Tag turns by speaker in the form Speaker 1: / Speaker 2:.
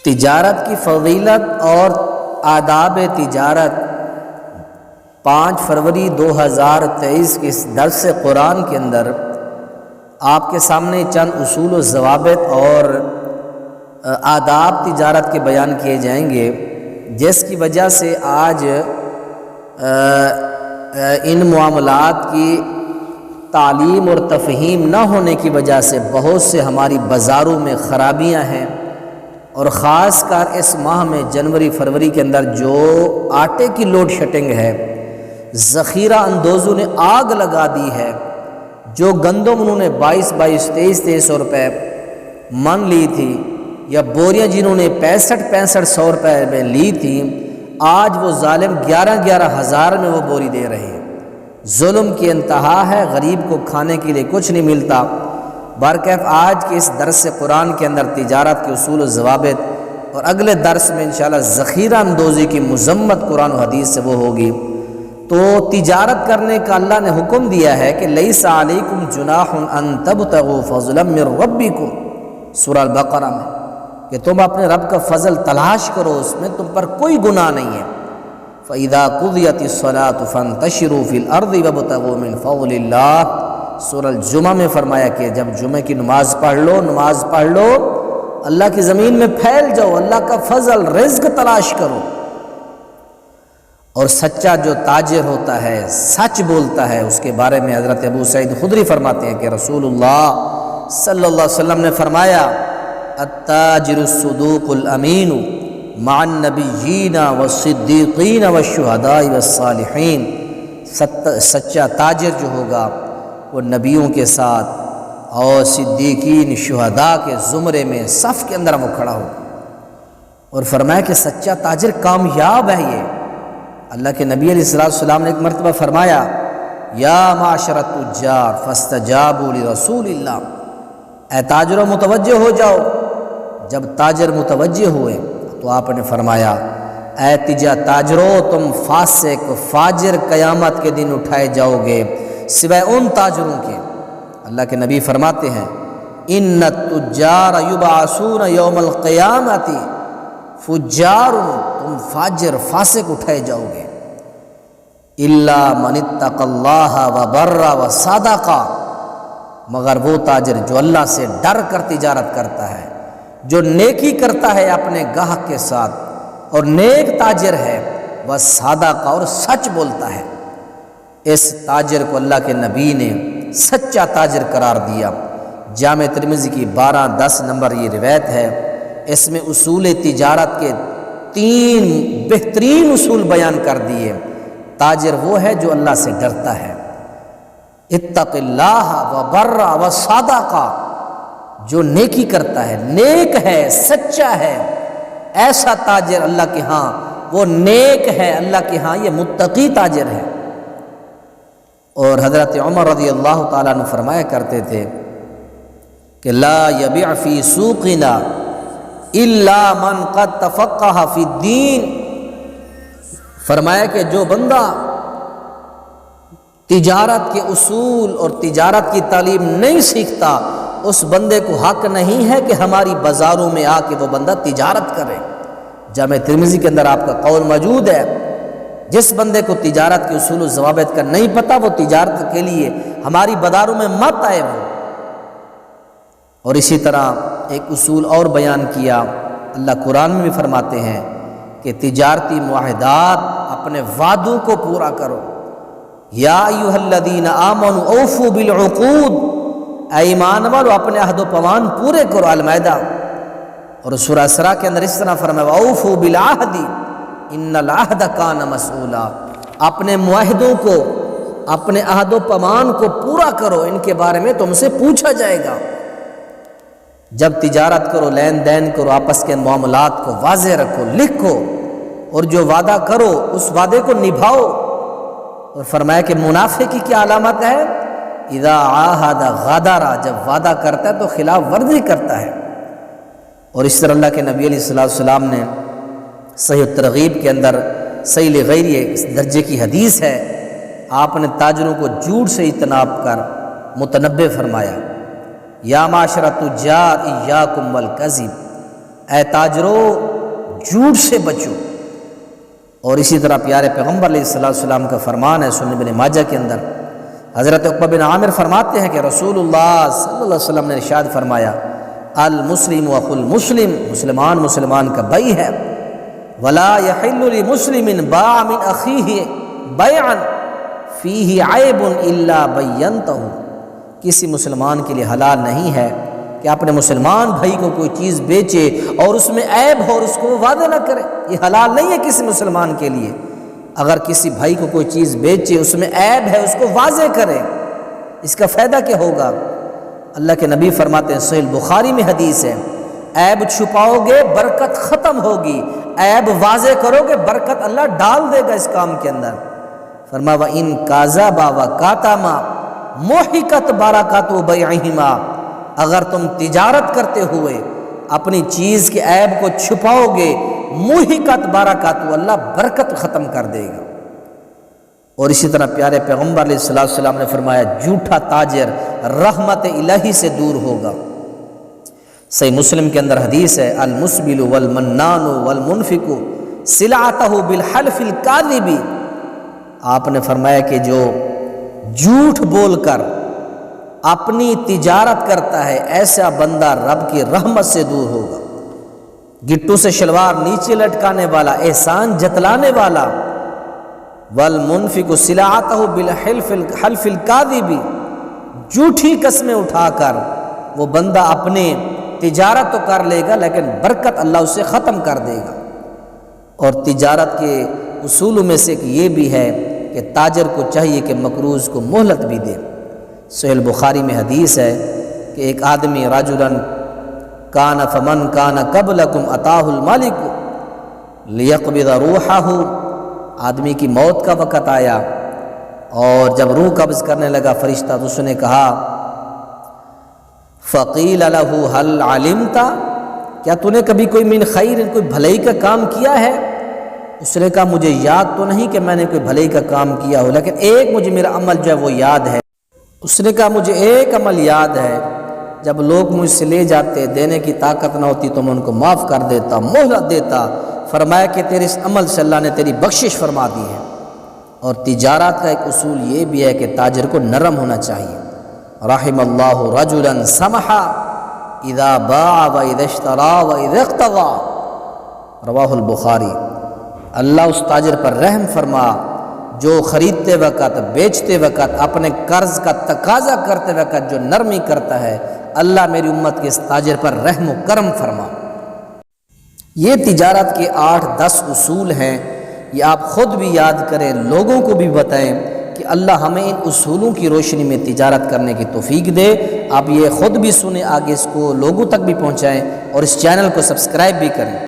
Speaker 1: تجارت کی فضیلت اور آداب تجارت 5 فروری 2023 کے اس درس قرآن کے اندر آپ کے سامنے چند اصول و ضوابط اور آداب تجارت کے بیان کیے جائیں گے، جس کی وجہ سے آج ان معاملات کی تعلیم اور تفہیم نہ ہونے کی وجہ سے بہت سے ہماری بازاروں میں خرابیاں ہیں، اور خاص کر اس ماہ میں جنوری فروری کے اندر جو آٹے کی لوڈ شیڈنگ ہے، ذخیرہ اندوزوں نے آگ لگا دی ہے۔ جو گندم انہوں نے 2300 روپے من لی تھی، یا بوریاں جنہوں نے 6500 روپے میں لی تھی، آج وہ ظالم 11,000 میں وہ بوری دے رہے ہیں۔ ظلم کی انتہا ہے، غریب کو کھانے کے لیے کچھ نہیں ملتا۔ برکیف آج کے اس درس قرآن کے اندر تجارت کے اصول و ضوابط، اور اگلے درس میں انشاءاللہ ذخیرہ اندوزی کی مذمت قرآن و حدیث سے وہ ہوگی۔ تو تجارت کرنے کا اللہ نے حکم دیا ہے کہ لیس علیکم جناح ان تبتغوا فضلا من ربکم، سورہ البقرہ میں، کہ تم اپنے رب کا فضل تلاش کرو، اس میں تم پر کوئی گناہ نہیں ہے۔ فَإِذَا قُضِيَتِ الصَّلَاةُ فَانتَشِرُوا فِي الْأَرْضِ وَابْتَغُوا مِن فَضْلِ اللَّهِ، سورہ الجمعہ میں فرمایا کہ جب جمعہ کی نماز پڑھ لو اللہ کی زمین میں پھیل جاؤ، اللہ کا فضل رزق تلاش کرو۔ اور سچا جو تاجر ہوتا ہے، سچ بولتا ہے، اس کے بارے میں حضرت ابو سعید خدری فرماتے ہیں کہ رسول اللہ صلی اللہ علیہ وسلم نے فرمایا التاجر الصدوق الامین مع النبیین والصدیقین والشہداء والصالحین، سچا تاجر جو ہوگا وہ نبیوں کے ساتھ اور صدیقین شہداء کے زمرے میں صف کے اندر وہ کھڑا ہوگا۔ اور فرمایا کہ سچا تاجر کامیاب ہے۔ یہ اللہ کے نبی علیہ السلام نے ایک مرتبہ فرمایا یا معاشر التجار فاستجابوا لرسول اللہ، اے تاجروں متوجہ ہو جاؤ۔ جب تاجر متوجہ ہوئے تو آپ نے فرمایا اے تاجروں، تم فاسق فاجر قیامت کے دن اٹھائے جاؤ گے سوائے ان تاجروں کے۔ اللہ کے نبی فرماتے ہیں ان التجار یبعثون یوم القیامت فجار، تم فاجر فاسق اٹھائے جاؤ گے الا من اتقى اللہ وبر وصدق، مگر وہ تاجر جو اللہ سے ڈر کر تجارت کرتا ہے، جو نیکی کرتا ہے اپنے گاہک کے ساتھ، اور نیک تاجر ہے وہ صادق، اور سچ بولتا ہے۔ اس تاجر کو اللہ کے نبی نے سچا تاجر قرار دیا۔ جامع ترمذی کی 1210 نمبر یہ روایت ہے۔ اس میں اصول تجارت کے 3 بہترین اصول بیان کر دیے۔ تاجر وہ ہے جو اللہ سے ڈرتا ہے، اتق اللہ وبر وصدق، جو نیکی کرتا ہے، نیک ہے، سچا ہے، ایسا تاجر اللہ کے ہاں وہ نیک ہے، اللہ کے ہاں یہ متقی تاجر ہے۔ اور حضرت عمر رضی اللہ تعالیٰ عنہ فرمایا کرتے تھے کہ لا یبیع فی سوقنا الا من قد تفقہ فی الدین، فرمایا کہ جو بندہ تجارت کے اصول اور تجارت کی تعلیم نہیں سیکھتا، اس بندے کو حق نہیں ہے کہ ہماری بازاروں میں آ کے وہ بندہ تجارت کرے۔ جامع ترمذی کے اندر آپ کا قول موجود ہے، جس بندے کو تجارت کے اصول و ضوابط کا نہیں پتہ وہ تجارت کے لیے ہماری بازاروں میں مت آئے وہ۔ اور اسی طرح ایک اصول اور بیان کیا، اللہ قرآن میں بھی فرماتے ہیں کہ تجارتی معاہدات اپنے وعدوں کو پورا کرو۔ یا ایھا الذین آمنوا اوفوا بالعقود، اے ایمان والو اپنے عہد و پیمان پورے کرو، المائدہ۔ اور سورہ اسراء کے اندر اس طرح فرمایا اوفوا بالعہد ان العہد کان مسئولا، اپنے معاہدوں کو، اپنے عہد و پیمان کو پورا کرو، ان کے بارے میں تم سے پوچھا جائے گا۔ جب تجارت کرو، لین دین کرو، آپس کے معاملات کو واضح رکھو، لکھو، اور جو وعدہ کرو اس وعدے کو نبھاؤ۔ اور فرمایا کہ منافق کی کیا علامت ہے؟ اذا عاہد غدر، جب وعدہ کرتا ہے تو خلاف ورزی کرتا ہے۔ اور اس طرح اللہ کے نبی علیہ السلام نے صحیح الترغیب کے اندر صحیح لغیری اس درجے کی حدیث ہے، آپ نے تاجروں کو جھوٹ سے اجتناب کر متنبہ فرمایا یا معاشر التجار ایاکم والکذب، اے تاجرو جھوٹ سے بچو۔ اور اسی طرح پیارے پیغمبر علیہ السلام کا فرمان ہے سنن ابن ماجہ کے اندر، حضرت عقبہ بن عامر فرماتے ہیں کہ رسول اللہ صلی اللہ علیہ وسلم نے ارشاد فرمایا المسلم اخو المسلم، مسلمان مسلمان کا بھائی ہے، ولا يحل لمسلم باع من اخیہ بیعا فیہ عیب الا بینتہ، کسی مسلمان کے لیے حلال نہیں ہے کہ اپنے مسلمان بھائی کو کوئی چیز بیچے اور اس میں عیب ہو اور اس کو وہ واضح نہ کرے، یہ حلال نہیں ہے کسی مسلمان کے لیے۔ اگر کسی بھائی کو کوئی چیز بیچے اس میں عیب ہے اس کو واضح کرے، اس کا فائدہ کیا ہوگا؟ اللہ کے نبی فرماتے ہیں، صحیح بخاری میں حدیث ہے، عیب چھپاؤ گے برکت ختم ہوگی، عیب واضح کرو گے برکت اللہ ڈال دے گا اس کام کے اندر۔ فرمایا وَإِن كَذَبَا وَكَتَمَا مُحِقَتْ بَرَكَتُ بَيْعِهِمَا، اگر تم تجارت کرتے ہوئے اپنی چیز کے عیب کو چھپاؤ گے مُحِقَتْ بَرَكَتُ، اللہ برکت ختم کر دے گا۔ اور اسی طرح پیارے پیغمبر علیہ السلام نے فرمایا جھوٹا تاجر رحمت الہی سے دور ہوگا۔ صحیح مسلم کے اندر حدیث ہے المسبل والمنان والمنفق سلعتہ بالحلف الکاذب، آپ نے فرمایا کہ جو جھوٹ بول کر اپنی تجارت کرتا ہے ایسا بندہ رب کی رحمت سے دور ہوگا۔ گٹو سے شلوار نیچے لٹکانے والا، احسان جتلانے والا، والمنفق سلعتہ بالحلف الکاذب، جھوٹی قسمیں اٹھا کر وہ بندہ اپنے تجارت تو کر لے گا لیکن برکت اللہ اسے ختم کر دے گا۔ اور تجارت کے اصول میں سے یہ بھی ہے کہ تاجر کو چاہیے کہ مقروض کو مہلت بھی دے۔ صحیح بخاری میں حدیث ہے کہ ایک آدمی رجلاً کان فمن کان قبلکم اتاہ المالک لیقبض روحہ، آدمی کی موت کا وقت آیا اور جب روح قبض کرنے لگا فرشتہ تو اس نے کہا فقیل لہ هل علمت، کیا تو نے کبھی کوئی من خیر کوئی بھلائی کا کام کیا ہے؟ اس نے کہا مجھے یاد تو نہیں کہ میں نے کوئی بھلائی کا کام کیا ہو لیکن ایک مجھے میرا عمل جو ہے وہ یاد ہے۔ اس نے کہا مجھے ایک عمل یاد ہے، جب لوگ مجھ سے لے جاتے دینے کی طاقت نہ ہوتی تو میں ان کو معاف کر دیتا، مہلت دیتا۔ فرمایا کہ تیرے اس عمل سے اللہ نے تیری بخشش فرما دی ہے۔ اور تجارت کا ایک اصول یہ بھی ہے کہ تاجر کو نرم ہونا چاہیے۔ رحم اللہ رجلا سمحا اذا باع و اذا اشترى و اذا اقتضى، رواہ البخاری۔ اللہ اس تاجر پر رحم فرما جو خریدتے وقت بیچتے وقت اپنے قرض کا تقاضا کرتے وقت جو نرمی کرتا ہے، اللہ میری امت کے اس تاجر پر رحم و کرم فرما۔ یہ تجارت کے 8-10 اصول ہیں، یہ آپ خود بھی یاد کریں، لوگوں کو بھی بتائیں کہ اللہ ہمیں ان اصولوں کی روشنی میں تجارت کرنے کی توفیق دے۔ آپ یہ خود بھی سنیں، آگے اس کو لوگوں تک بھی پہنچائیں اور اس چینل کو سبسکرائب بھی کریں۔